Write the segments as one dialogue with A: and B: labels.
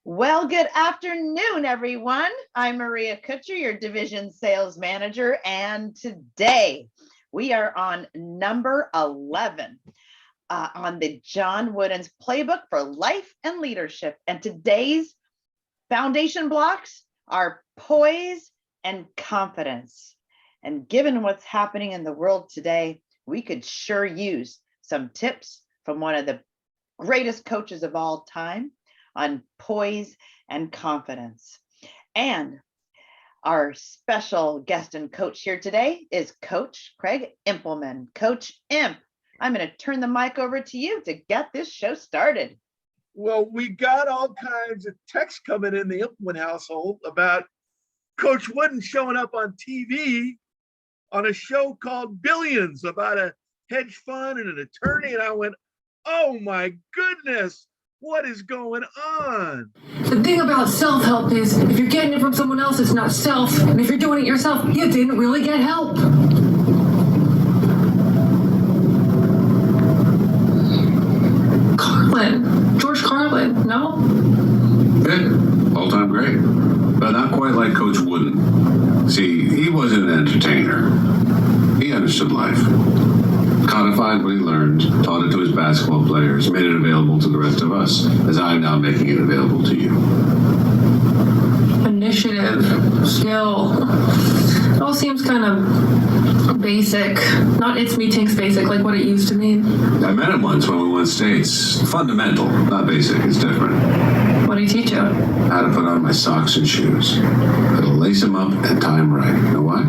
A: Well, good afternoon, everyone. I'm Maria Kutcher, your division sales manager, and today we are on number 11 on the John Wooden's Playbook for Life and Leadership. And today's foundation blocks are poise and confidence. And given what's happening in the world today, we could sure use some tips from one of the greatest coaches of all time on poise and confidence. And our special guest and coach here today is Coach Craig Impleman. Coach Imp, I'm going to turn the mic over to you to get this show started.
B: Well, we got all kinds of texts coming in the Impleman household about Coach Wooden showing up on TV on a show called Billions about a hedge fund and an attorney. And I went, oh my goodness, what is going on?
C: The thing about self-help is if you're getting it from someone else, it's not self. And if you're doing it yourself, you didn't really get help. George Carlin, no?
D: Good, all-time great, but not quite like Coach Wooden. See, he wasn't an entertainer. He understood life. Codified what he learned, taught it to his basketball players, made it available to the rest of us, as I'm now making it available to you.
C: Initiative, skill, it all seems kind of basic. Not it's me tinks basic like what it used to mean.
D: I met him once when we went states. Fundamental, not basic, it's different.
C: What did he teach you?
D: How to put on my socks and shoes. How to lace them up and tie them right. You know why?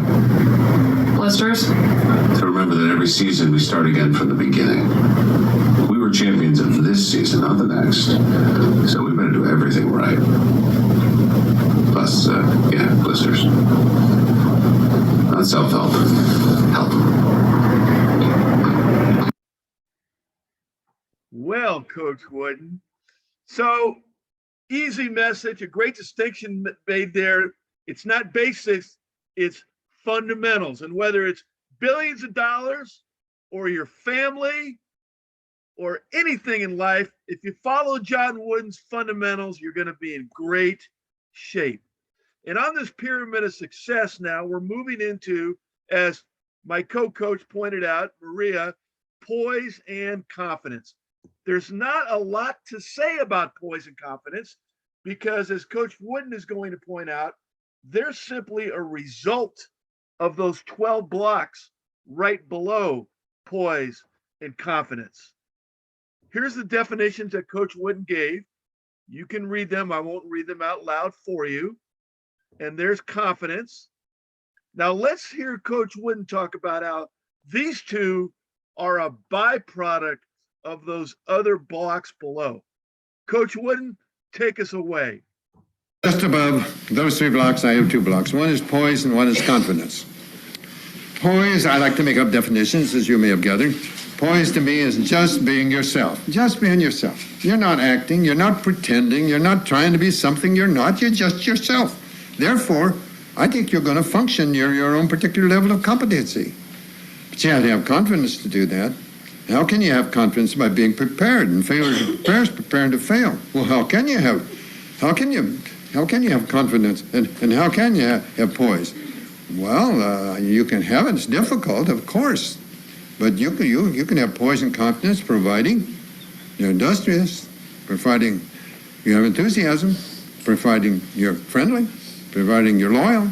C: Blisters?
D: To remember that every season we start again from the beginning. We were champions of this season, not the next. So we better do everything right. Plus, blisters. Not self-help. Help.
B: Well, Coach Wooden. So, easy message, a great distinction made there. It's not basics, it's fundamentals. And whether it's billions of dollars or your family or anything in life, if you follow John Wooden's fundamentals, you're going to be in great shape. And on this pyramid of success now, we're moving into, as my co-coach pointed out, Maria, poise and confidence. There's not a lot to say about poise and confidence because, as Coach Wooden is going to point out, they're simply a result of those 12 blocks right below poise and confidence. Here's the definitions that Coach Wooden gave. You can read them. I won't read them out loud for you. And there's confidence. Now let's hear Coach Wooden talk about how these two are a byproduct of those other blocks below. Coach Wooden, take us away.
E: Just above those three blocks, I have two blocks. One is poise and one is confidence. Poise, I like to make up definitions, as you may have gathered. Poise to me is just being yourself. Just being yourself. You're not acting, you're not pretending, you're not trying to be something you're not, you're just yourself. Therefore, I think you're going to function your own particular level of competency. But you have to have confidence to do that. How can you have confidence? By being prepared, and failure to prepare is preparing to fail. Well, how can you have confidence, and how can you have poise? Well, you can have it. It's difficult, of course, but you can have poise and confidence providing you're industrious, providing you have enthusiasm, providing you're friendly, providing you're loyal,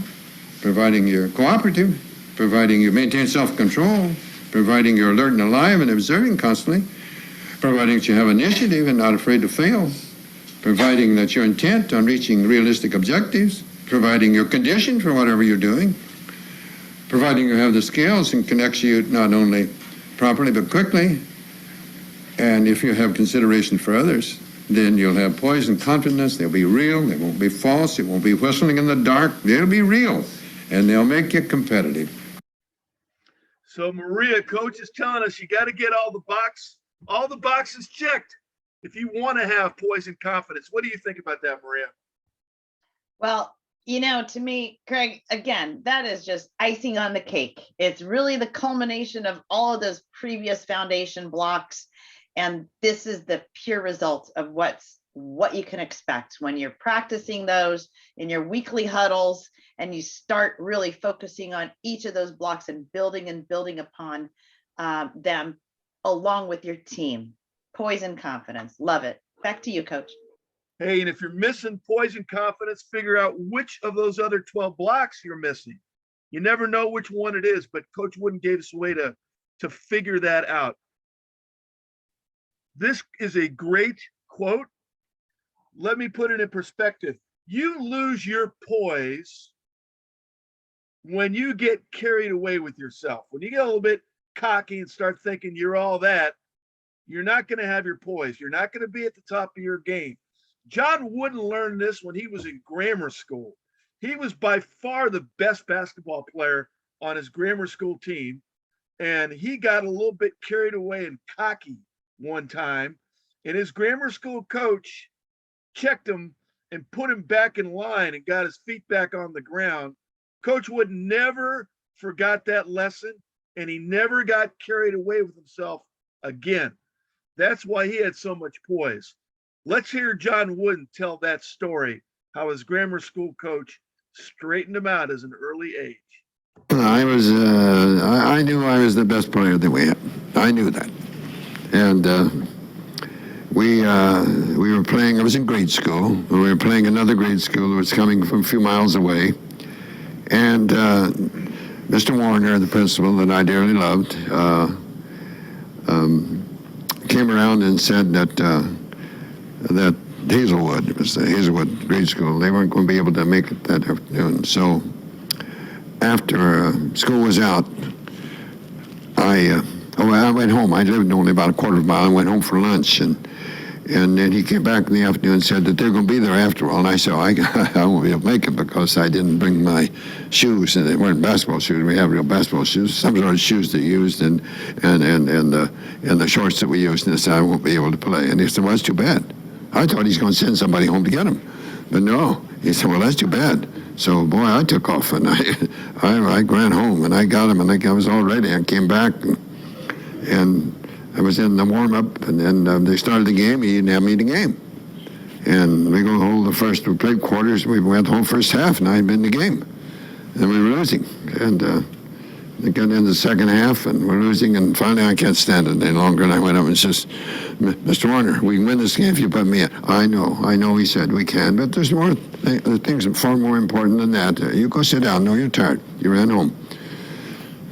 E: providing you're cooperative, providing you maintain self-control, providing you're alert and alive and observing constantly, providing that you have initiative and not afraid to fail, providing that you're intent on reaching realistic objectives, providing you're conditioned for whatever you're doing, providing you have the skills and can execute not only properly but quickly, and if you have consideration for others, then you'll have poise and confidence. They'll be real. They won't be false. It won't be whistling in the dark. They'll be real, and they'll make you competitive.
B: So Maria, Coach is telling us you got to get all the boxes checked if you want to have poise and confidence. What do you think about that, Maria?
A: Well, to me, Craig, again, that is just icing on the cake. It's really the culmination of all of those previous foundation blocks. And this is the pure result of what's what you can expect when you're practicing those in your weekly huddles, and you start really focusing on each of those blocks and building upon them along with your team. Poise and confidence. Love it. Back to you, Coach.
B: Hey, and if you're missing poise and confidence, figure out which of those other 12 blocks you're missing. You never know which one it is, but Coach Wooden gave us a way to figure that out. This is a great quote. Let me put it in perspective. You lose your poise when you get carried away with yourself. When you get a little bit cocky and start thinking you're all that, you're not going to have your poise. You're not going to be at the top of your game. John Wooden learned this when he was in grammar school. He was by far the best basketball player on his grammar school team, and he got a little bit carried away and cocky one time, and his grammar school coach checked him and put him back in line and got his feet back on the ground. Coach Wood never forgot that lesson, and he never got carried away with himself again. That's why he had so much poise. Let's hear John Wooden tell that story, how his grammar school coach straightened him out as an early age.
E: I knew I was the best player that we had. I knew that. And we were playing, I was in grade school. We were playing another grade school that was coming from a few miles away. And Mr. Warner, the principal that I dearly loved, came around and said that Hazelwood, it was the Hazelwood grade school, they weren't going to be able to make it that afternoon. So after school was out, I went home. I lived only about a quarter of a mile. I went home for lunch, and then he came back in the afternoon and said that they're going to be there after all. And I said, I won't be able to make it because I didn't bring my shoes, and they weren't basketball shoes. We have real basketball shoes, some sort of shoes that we used, and the shorts that we used. And I said, I won't be able to play. And he said, well, that's too bad. I thought he's going to send somebody home to get him, but no. He said, well, that's too bad. So, boy, I took off, and I ran home, and I got him, and I was all ready. I came back, and I was in the warm-up, and then they started the game. He didn't have me in the game. And we go the whole the first, we played quarters, we went the whole first half, and I had been in the game. And we were losing. And they got into the second half, and we're losing, and finally I can't stand it any longer, and I went up and says, Mr. Warner, we can win this game if you put me in. I know, he said, we can, but there's more things far more important than that. You go sit down, no, you're tired. You ran home.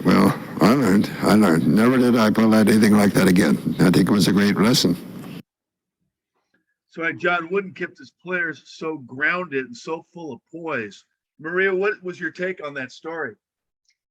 E: Well, I learned. Never did I pull out anything like that again. I think it was a great lesson.
B: So John Wooden kept his players so grounded and so full of poise. Maria, what was your take on that story?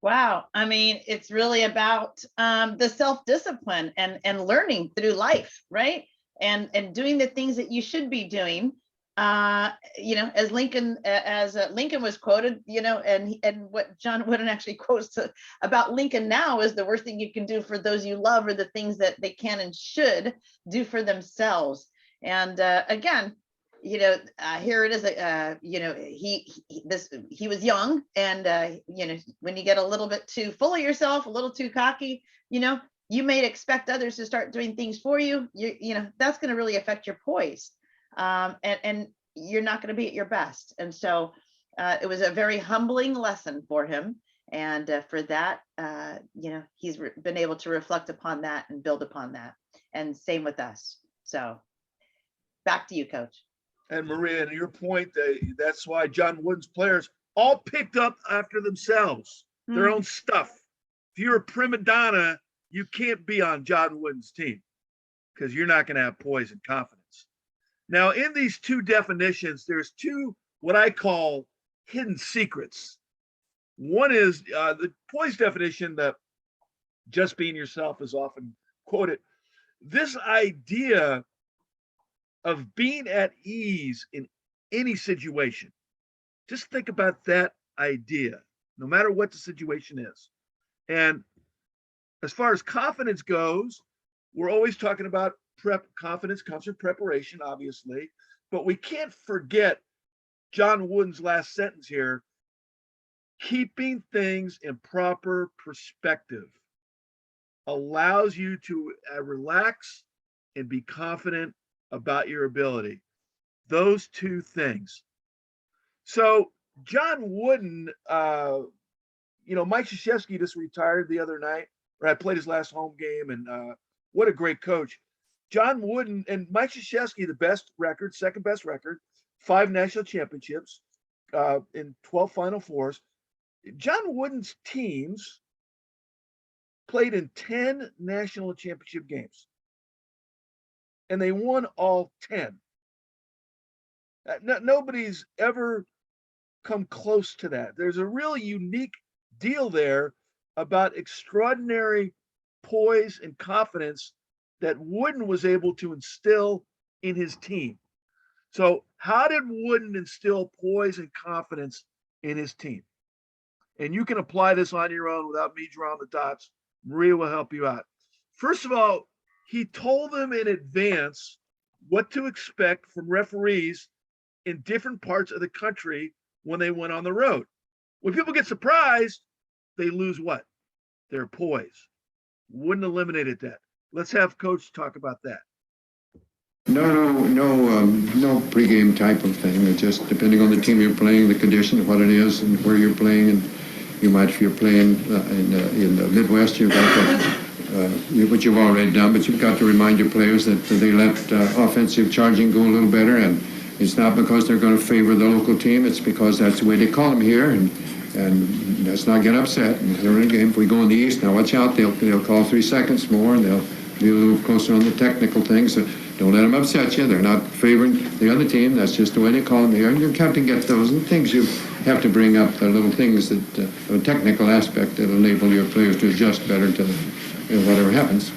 A: Wow. I mean, it's really about the self-discipline and learning through life, right? And doing the things that you should be doing. As Lincoln was quoted, and what John Wooden actually quotes about Lincoln now is the worst thing you can do for those you love are the things that they can and should do for themselves. And again, here it is. He was young, and when you get a little bit too full of yourself, a little too cocky, you may expect others to start doing things for you. That's going to really affect your poise. And you're not going to be at your best. And so it was a very humbling lesson for him. And for that, he's been able to reflect upon that and build upon that. And same with us. So back to you, Coach.
B: And Maria, to your point, that's why John Wooden's players all picked up after themselves, their own stuff. If you're a prima donna, you can't be on John Wooden's team because you're not going to have poise and confidence. Now, in these two definitions, there's two what I call hidden secrets. One is the poise definition that just being yourself is often quoted. This idea of being at ease in any situation. Just think about that idea, no matter what the situation is. And as far as confidence goes, we're always talking about confidence comes from preparation, obviously, but we can't forget John Wooden's last sentence here, keeping things in proper perspective allows you to relax and be confident about your ability. those two things. So John Wooden, Mike Krzyzewski just retired the other night, or I played his last home game, and what a great coach. John Wooden and Mike Krzyzewski, the best record, second best record, 5 national championships in 12 Final Fours. John Wooden's teams played in 10 national championship games, and they won all 10. Nobody's ever come close to that. There's a really unique deal there about extraordinary poise and confidence that Wooden was able to instill in his team. So how did Wooden instill poise and confidence in his team? And you can apply this on your own without me drawing the dots. Maria will help you out. First of all, he told them in advance what to expect from referees in different parts of the country when they went on the road. When people get surprised, they lose what? Their poise. Wooden eliminated that. Let's have Coach talk about that.
E: No pregame type of thing. It's just depending on the team you're playing, the condition, what it is, and where you're playing. And you might, if you're playing in the Midwest, you've got to, which you've already done, but you've got to remind your players that they let offensive charging go a little better. And it's not because they're going to favor the local team. It's because that's the way they call them here. And let's not get upset. And during the game, if we go in the East, now watch out. They'll call 3 seconds more, and they'll be a little closer on the technical things. So don't let them upset you. They're not favoring the other team. That's just the way they call them here. And you have to get those and things. You have to bring up the little things that a technical aspect that enable your players to adjust better to whatever happens.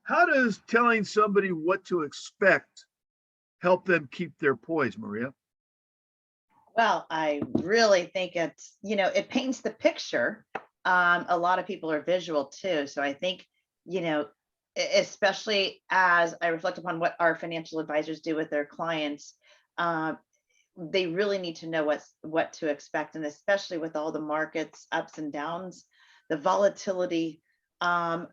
B: How does telling somebody what to expect help them keep their poise, Maria?
A: Well, I really think it's, it paints the picture. A lot of people are visual too. So I think, especially as I reflect upon what our financial advisors do with their clients, they really need to know what to expect. And especially with all the markets ups and downs, the volatility, a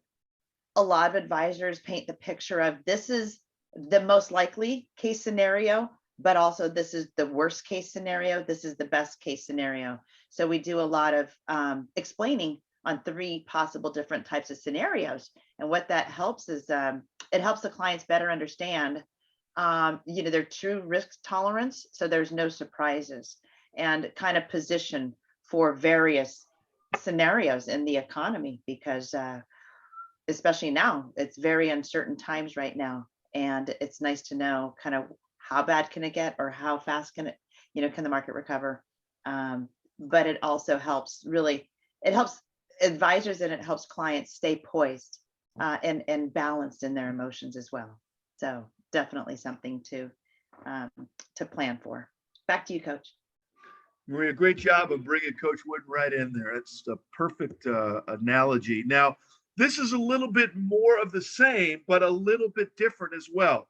A: lot of advisors paint the picture of this is the most likely case scenario, but also this is the worst case scenario. This is the best case scenario. So we do a lot of explaining on 3 possible different types of scenarios. And what that helps is it helps the clients better understand, their true risk tolerance. So there's no surprises, and kind of position for various scenarios in the economy, because especially now, it's very uncertain times right now. And it's nice to know kind of how bad can it get, or how fast can it, can the market recover? But it also helps, it helps advisors, and it helps clients stay poised and balanced in their emotions as well. So definitely something to plan for. Back to you, Coach.
B: Maria, great job of bringing Coach Wooden right in there. It's a perfect analogy. Now, this is a little bit more of the same, but a little bit different as well,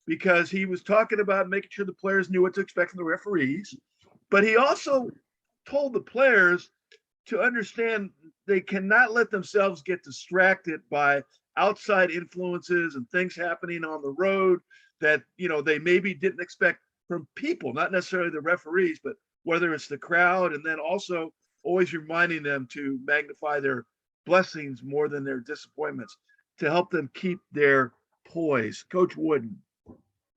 B: because he was talking about making sure the players knew what to expect from the referees, but he also told the players to understand they cannot let themselves get distracted by outside influences and things happening on the road that, they maybe didn't expect from people, not necessarily the referees, but whether it's the crowd, and then also always reminding them to magnify their blessings more than their disappointments to help them keep their poise. Coach Wooden.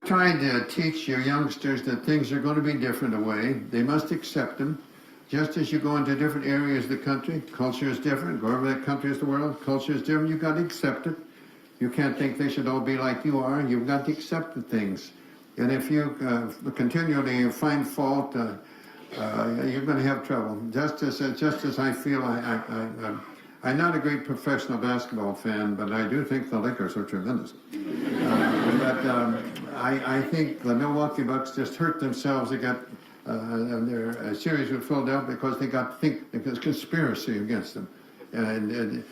E: Trying to teach your youngsters that things are going to be different away. They must accept them. Just as you go into different areas of the country, culture is different. Wherever that country is the world, culture is different. You've got to accept it. You can't think they should all be like you are. You've got to accept the things. And if you continually find fault, you're going to have trouble. Just as I feel, I'm not a great professional basketball fan, but I do think the Lakers are tremendous. I think the Milwaukee Bucks just hurt themselves. They got their series with Philadelphia because they got to think there's conspiracy against them, and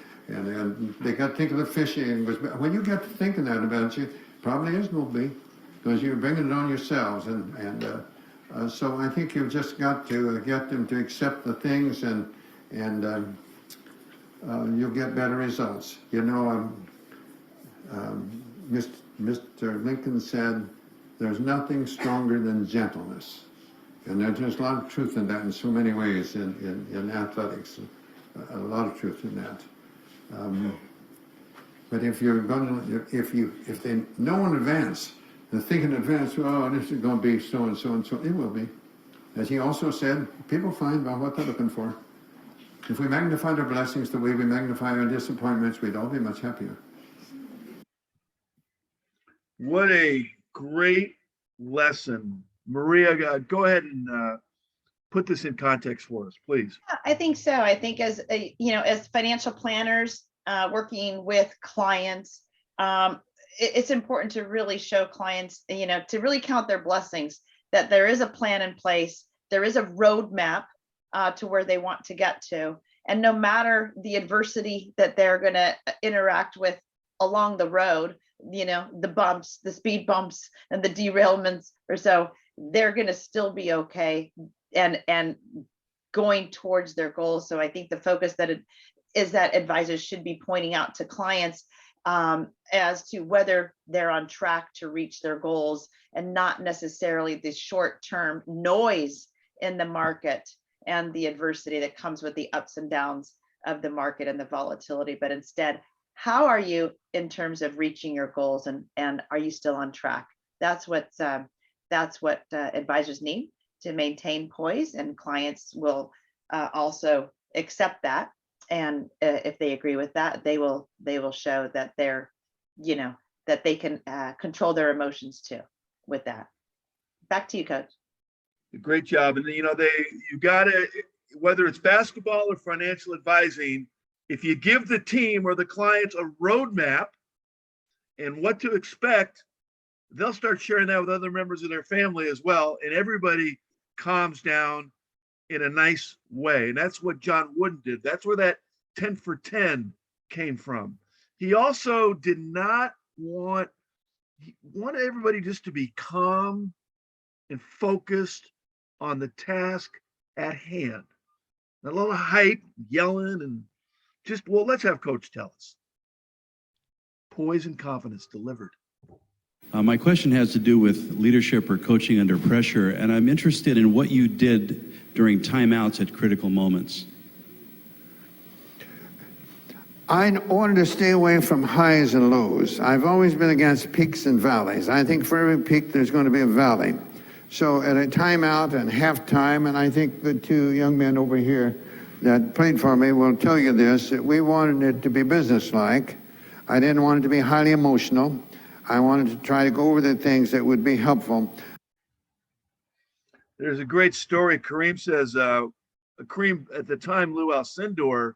E: they got to think of the fishing. When you get to thinking that about you, probably is going to be, because you're bringing it on yourselves, and so I think you've just got to get them to accept the things, and you'll get better results. Mr. Lincoln said, there's nothing stronger than gentleness. And there's just a lot of truth in that in so many ways in athletics, a lot of truth in that. But if you're going to, if they know in advance, and think in advance, oh, this is going to be so and so and so, it will be. As he also said, people find out what they're looking for. If we magnified our blessings the way we magnify our disappointments, we'd all be much happier.
B: What a great lesson. Maria, go ahead and put this in context for us, please.
A: I think so. I think as as financial planners working with clients, it's important to really show clients, to really count their blessings, that there is a plan in place, there is a roadmap to where they want to get to. And no matter the adversity that they're going to interact with along the road, the bumps, the speed bumps and the derailments or so, they're going to still be okay and going towards their goals. So I think the focus is that advisors should be pointing out to clients as to whether they're on track to reach their goals, and not necessarily the short-term noise in the market and the adversity that comes with the ups and downs of the market and the volatility, but instead, how are you in terms of reaching your goals, and are you still on track? That's what advisors need to maintain poise, and clients will also accept that. And if they agree with that, they will show that they're, that they can control their emotions too with that. Back to you, Coach.
B: Great job. And you got to, whether it's basketball or financial advising, if you give the team or the clients a roadmap and what to expect, they'll start sharing that with other members of their family as well. And everybody calms down in a nice way. And that's what John Wooden did. That's where that 10 for 10 came from. He also did not want, he wanted everybody just to be calm and focused on the task at hand. Not a lot of hype, yelling, and just, well, let's have Coach tell us. Poise and confidence delivered.
F: My question has to do with leadership or coaching under pressure, and I'm interested in what you did during timeouts at critical moments.
E: I wanted to stay away from highs and lows. I've always been against peaks and valleys. I think for every peak, there's going to be a valley. So at a timeout and halftime, and I think the two young men over here that played for me will tell you this, that we wanted it to be businesslike. I didn't want it to be highly emotional. I wanted to try to go over the things that would be helpful.
B: There's a great story. Kareem says, Kareem, at the time, Lou Alcindor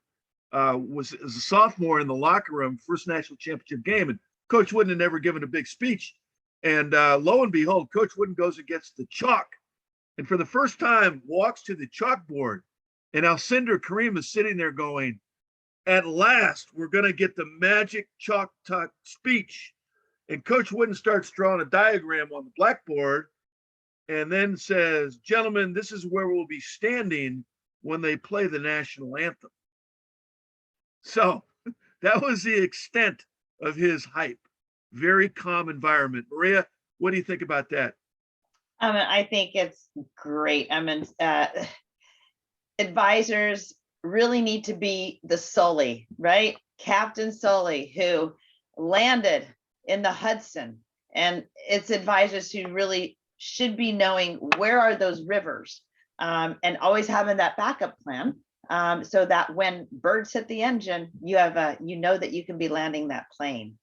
B: was a sophomore in the locker room, first national championship game, and Coach Wooden had never given a big speech. And lo and behold, Coach Wooden goes and gets the chalk, and for the first time walks to the chalkboard. And Alcindor Kareem is sitting there going, at last, we're going to get the magic chalk talk speech. And Coach Wooden starts drawing a diagram on the blackboard and then says, gentlemen, this is where we'll be standing when they play the national anthem. So that was the extent of his hype. Very calm environment. Maria, what do you think about that?
A: I think it's great. Advisors really need to be the Sully, right? Captain Sully, who landed in the Hudson, and it's advisors who really should be knowing where are those rivers, and always having that backup plan, so that when birds hit the engine, you have that you can be landing that plane.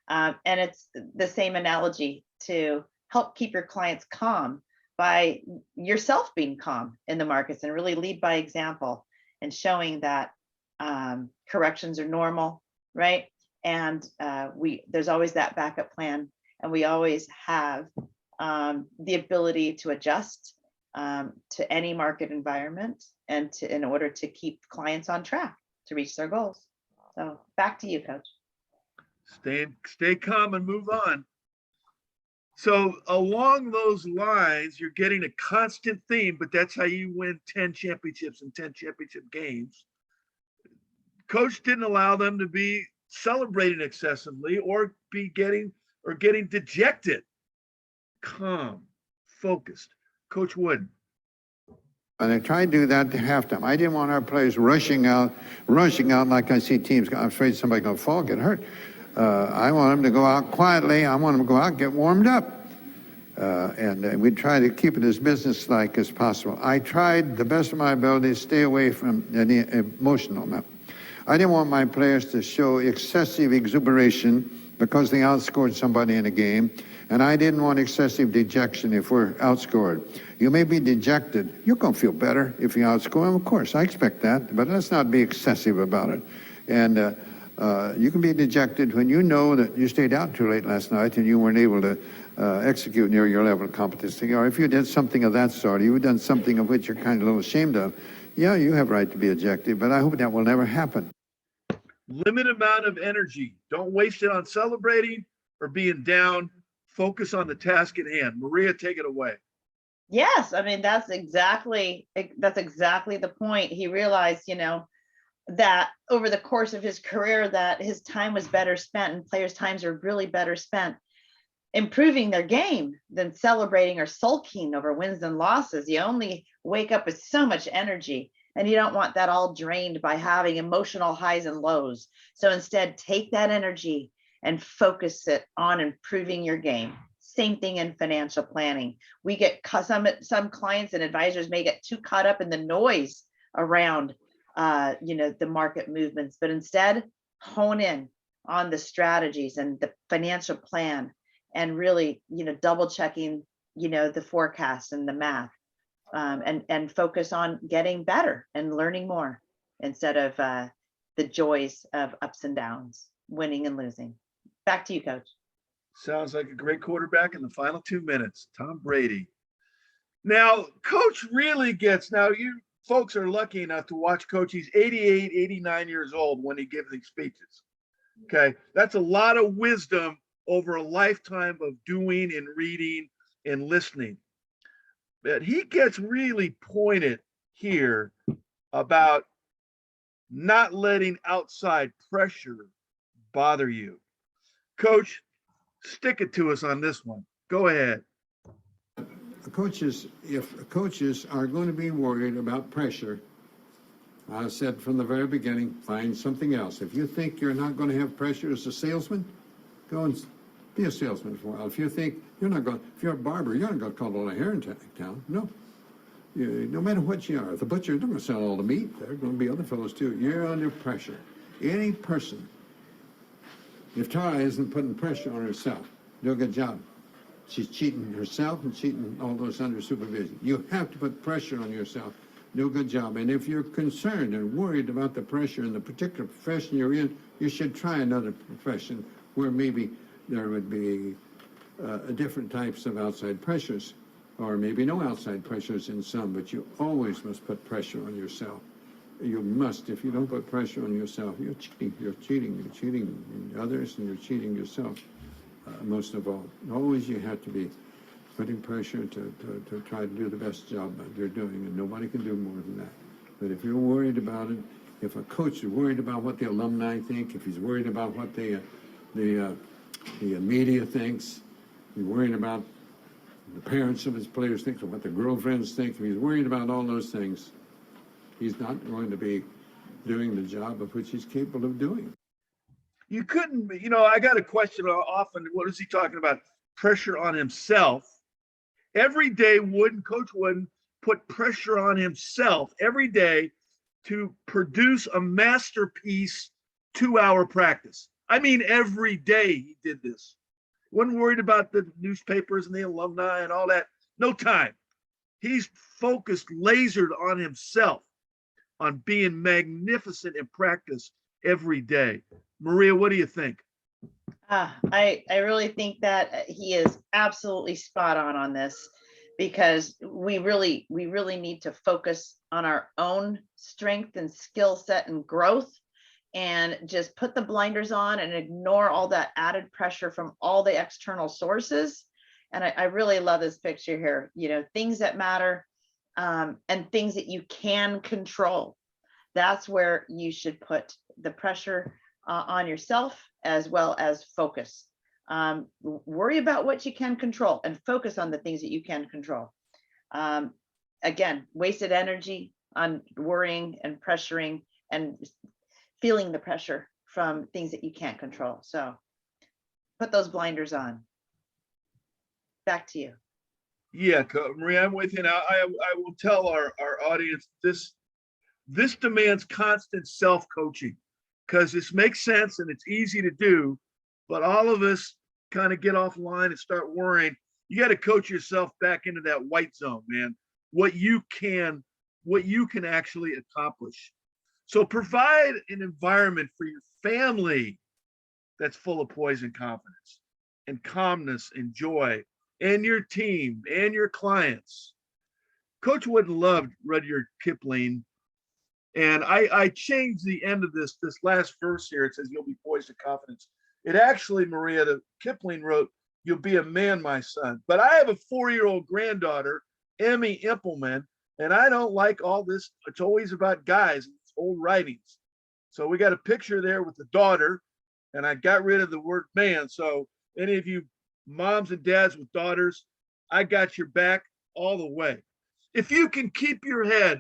A: And it's the same analogy to help keep your clients calm by yourself being calm in the markets, and really lead by example and showing that corrections are normal, right? And there's always that backup plan, and we always have the ability to adjust to any market environment, and in order to keep clients on track to reach their goals. So back to you, Coach.
B: Stay calm and move on. So along those lines, you're getting a constant theme, but that's how you win 10 championships and 10 championship games. Coach didn't allow them to be celebrating excessively or be getting or getting dejected. Calm, focused. Coach Wood.
E: And I tried to do that to halftime. I didn't want our players rushing out like I see teams. I'm afraid somebody's going to fall, get hurt. I want them to go out quietly. I want them to go out, get warmed up. And we try to keep it as business-like as possible. I tried the best of my ability to stay away from any emotional. I didn't want my players to show excessive exuberation because they outscored somebody in a game, and I didn't want excessive dejection if we're outscored. You may be dejected. You're going to feel better if you outscore them, of course. I expect that, but let's not be excessive about it. And you can be dejected when you know that you stayed out too late last night and you weren't able to execute near your level of competency, or if you did something of that sort, or you've done something of which you're kind of a little ashamed of, yeah, you have a right to be ejected, but I hope that will never happen.
B: Limited amount of energy. Don't waste it on celebrating or being down. Focus on the task at hand. Maria, take it away.
A: Yes, I mean, that's exactly the point. He realized, that over the course of his career that his time was better spent, and players' times are really better spent improving their game than celebrating or sulking over wins and losses. You only wake up with so much energy, and you don't want that all drained by having emotional highs and lows. So instead, take that energy and focus it on improving your game. Same thing in financial planning. We get some clients and advisors may get too caught up in the noise around the market movements, but instead hone in on the strategies and the financial plan, and really double checking the forecast and the math, and focus on getting better and learning more instead of the joys of ups and downs, winning and losing. Back to you, Coach.
B: Sounds like a great quarterback in the final 2 minutes, Tom Brady. Now, Coach really gets, now you folks are lucky enough to watch Coach. He's 88, 89 years old when he gives these speeches. Okay. That's a lot of wisdom over a lifetime of doing and reading and listening. But he gets really pointed here about not letting outside pressure bother you. Coach, stick it to us on this one. Go ahead.
E: If coaches are going to be worried about pressure, I said from the very beginning, find something else. If you think you're not going to have pressure as a salesman, go and be a salesman for a while. If you think you're not going, if you're a barber, you're not going to cut all the hair in town. No. No matter what you are, if the butcher doesn't sell all the meat, there are going to be other fellows too. You're under pressure. Any person, if Tara isn't putting pressure on herself, do a good job. She's cheating herself and cheating all those under supervision. You have to put pressure on yourself. Do a good job. And if you're concerned and worried about the pressure in the particular profession you're in, you should try another profession where maybe there would be different types of outside pressures, or maybe no outside pressures in some, but you always must put pressure on yourself. You must. If you don't put pressure on yourself, you're cheating. You're cheating others, and you're cheating yourself. Most of all, always you have to be putting pressure to try to do the best job that you're doing, and nobody can do more than that. But if you're worried about it, if a coach is worried about what the alumni think, if he's worried about what the media thinks, he's worried about the parents of his players think, or what the girlfriends think, if he's worried about all those things, he's not going to be doing the job of which he's capable of doing.
B: You couldn't, I got a question often. What is he talking about? Pressure on himself. Every day, Coach Wooden put pressure on himself every day to produce a masterpiece 2-hour practice. I mean, every day he did this. Wasn't worried about the newspapers and the alumni and all that. No time. He's focused, lasered on himself, on being magnificent in practice every day. Maria, what do you think?
A: I really think that he is absolutely spot on this, because we really need to focus on our own strength and skill set and growth, and just put the blinders on and ignore all that added pressure from all the external sources. And I really love this picture here, things that matter, and things that you can control. That's where you should put the pressure on yourself, as well as focus Worry about what you can control and focus on the things that you can control. Again, wasted energy on worrying and pressuring and feeling the pressure from things that you can't control. So put those blinders on. Back to you.
B: Yeah, Maria, I'm with you now. I will tell our audience this demands constant self-coaching because this makes sense and it's easy to do, but all of us kind of get offline and start worrying. You got to coach yourself back into that white zone, man. What you can actually accomplish. So provide an environment for your family that's full of poise and confidence and calmness and joy, and your team and your clients. Coach Wooden loved Rudyard Kipling. And I changed the end of this last verse here. It says, you'll be poised to confidence. It actually, Maria, the Kipling wrote, you'll be a man, my son. But I have a 4-year-old granddaughter, Emmy Impleman, and I don't like all this. It's always about guys, it's old writings. So we got a picture there with the daughter, and I got rid of the word man. So any of you moms and dads with daughters, I got your back all the way. If you can keep your head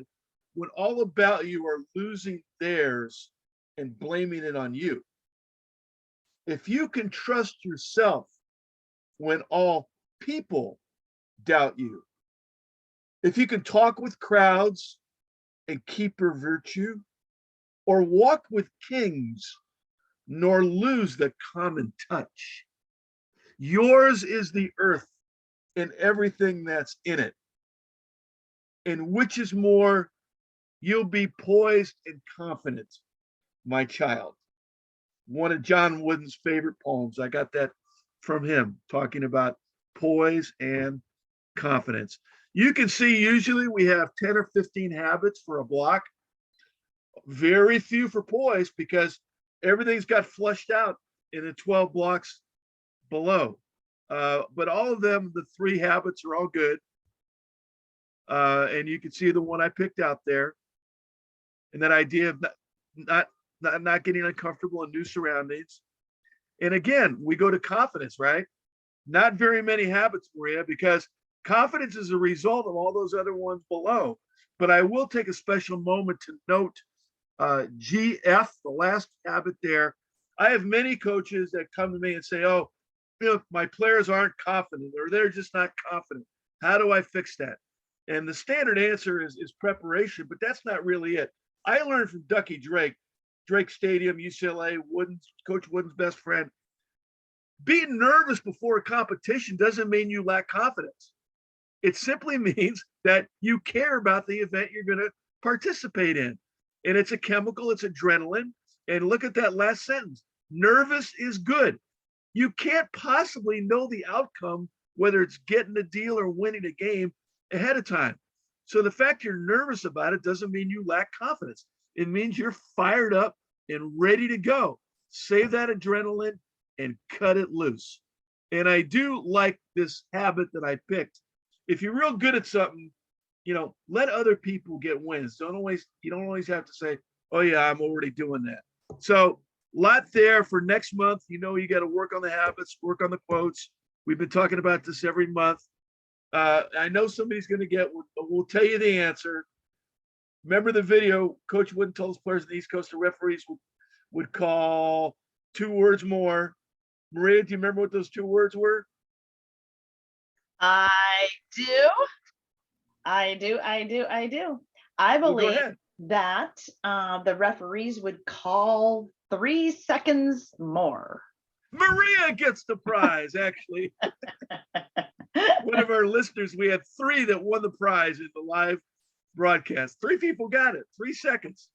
B: when all about you are losing theirs and blaming it on you, if you can trust yourself when all people doubt you, if you can talk with crowds and keep your virtue, or walk with kings nor lose the common touch, yours is the earth and everything that's in it. And which is more, you'll be poised and confident, my child. One of John Wooden's favorite poems. I got that from him, talking about poise and confidence. You can see usually we have 10 or 15 habits for a block. Very few for poise because everything's got flushed out in the 12 blocks below. But all of them, the 3 habits are all good. And you can see the one I picked out there. And that idea of not getting uncomfortable in new surroundings. And again, we go to confidence, right? Not very many habits, Maria, because confidence is a result of all those other ones below. But I will take a special moment to note GF, the last habit there. I have many coaches that come to me and say, oh, my players aren't confident or they're just not confident. How do I fix that? And the standard answer is preparation, but that's not really it. I learned from Ducky Drake Stadium, UCLA, Coach Wooden's best friend. Being nervous before a competition doesn't mean you lack confidence. It simply means that you care about the event you're going to participate in. And it's a chemical, it's adrenaline. And look at that last sentence. Nervous is good. You can't possibly know the outcome, whether it's getting a deal or winning a game ahead of time. So the fact you're nervous about it doesn't mean you lack confidence. It means you're fired up and ready to go. Save that adrenaline and cut it loose. And I do like this habit that I picked. If you're real good at something, let other people get wins. You don't always have to say, oh yeah, I'm already doing that. So a lot there for next month. You got to work on the habits, work on the quotes. We've been talking about this every month. I know somebody's going to we'll tell you the answer. Remember the video, Coach Wooden told his players in the East Coast, the referees would call 2 words more. Maria, do you remember what those 2 words were?
A: I do. I believe that the referees would call 3 seconds more.
B: Maria gets the prize, actually. One of our listeners, we had 3 that won the prize in the live broadcast. 3 people got it, 3 seconds.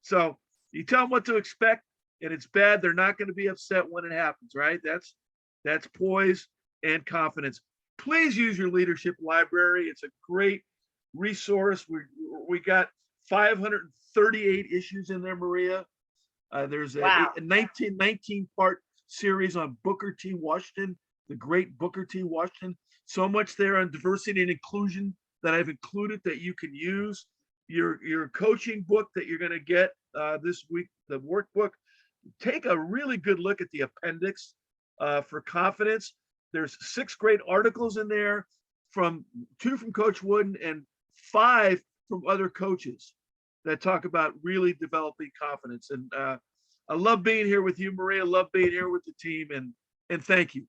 B: So you tell them what to expect, and it's bad. They're not going to be upset when it happens, right? That's poise and confidence. Please use your leadership library. It's a great resource. We got 538 issues in there, Maria. There's a 19 part series on Booker T. Washington, the great Booker T. Washington. So much there on diversity and inclusion that I've included that you can use. Your coaching book that you're going to get this week, the workbook. Take a really good look at the appendix. for confidence. There's 6 great articles in there, 2 from Coach Wooden and 5 from other coaches that talk about really developing confidence. And I love being here with you, Maria. Love being here with the team, and thank you.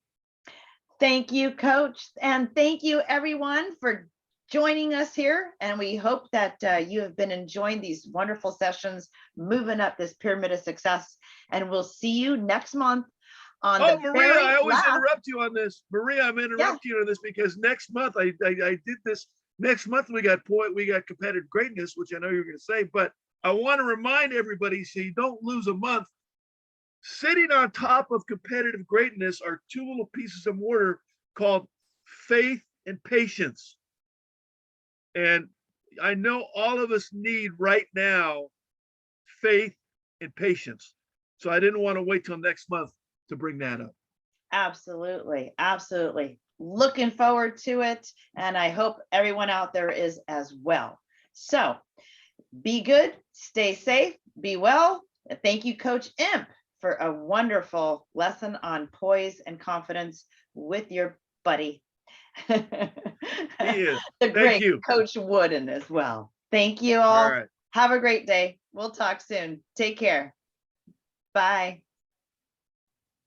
A: Thank you, Coach. And thank you, everyone, for joining us here. And we hope that you have been enjoying these wonderful sessions, moving up this pyramid of success. And we'll see you next month on the
B: Maria,
A: very
B: I always
A: last.
B: interrupt you on this. Maria, I'm interrupting you on this because next month I did this. Next month we got competitive greatness, which I know you're going to say, but I want to remind everybody so you don't lose a month. Sitting on top of competitive greatness are 2 little pieces of mortar called faith and patience. And I know all of us need right now faith and patience. So I didn't want to wait till next month to bring that up.
A: Absolutely. Absolutely. Looking forward to it. And I hope everyone out there is as well. So be good, stay safe, be well. Thank you, Coach Imp, for a wonderful lesson on poise and confidence with your buddy.
B: He is.
A: The
B: Thank
A: great
B: you.
A: Coach Wooden as well. Thank you all.
B: All right.
A: Have a great day. We'll talk soon. Take care. Bye.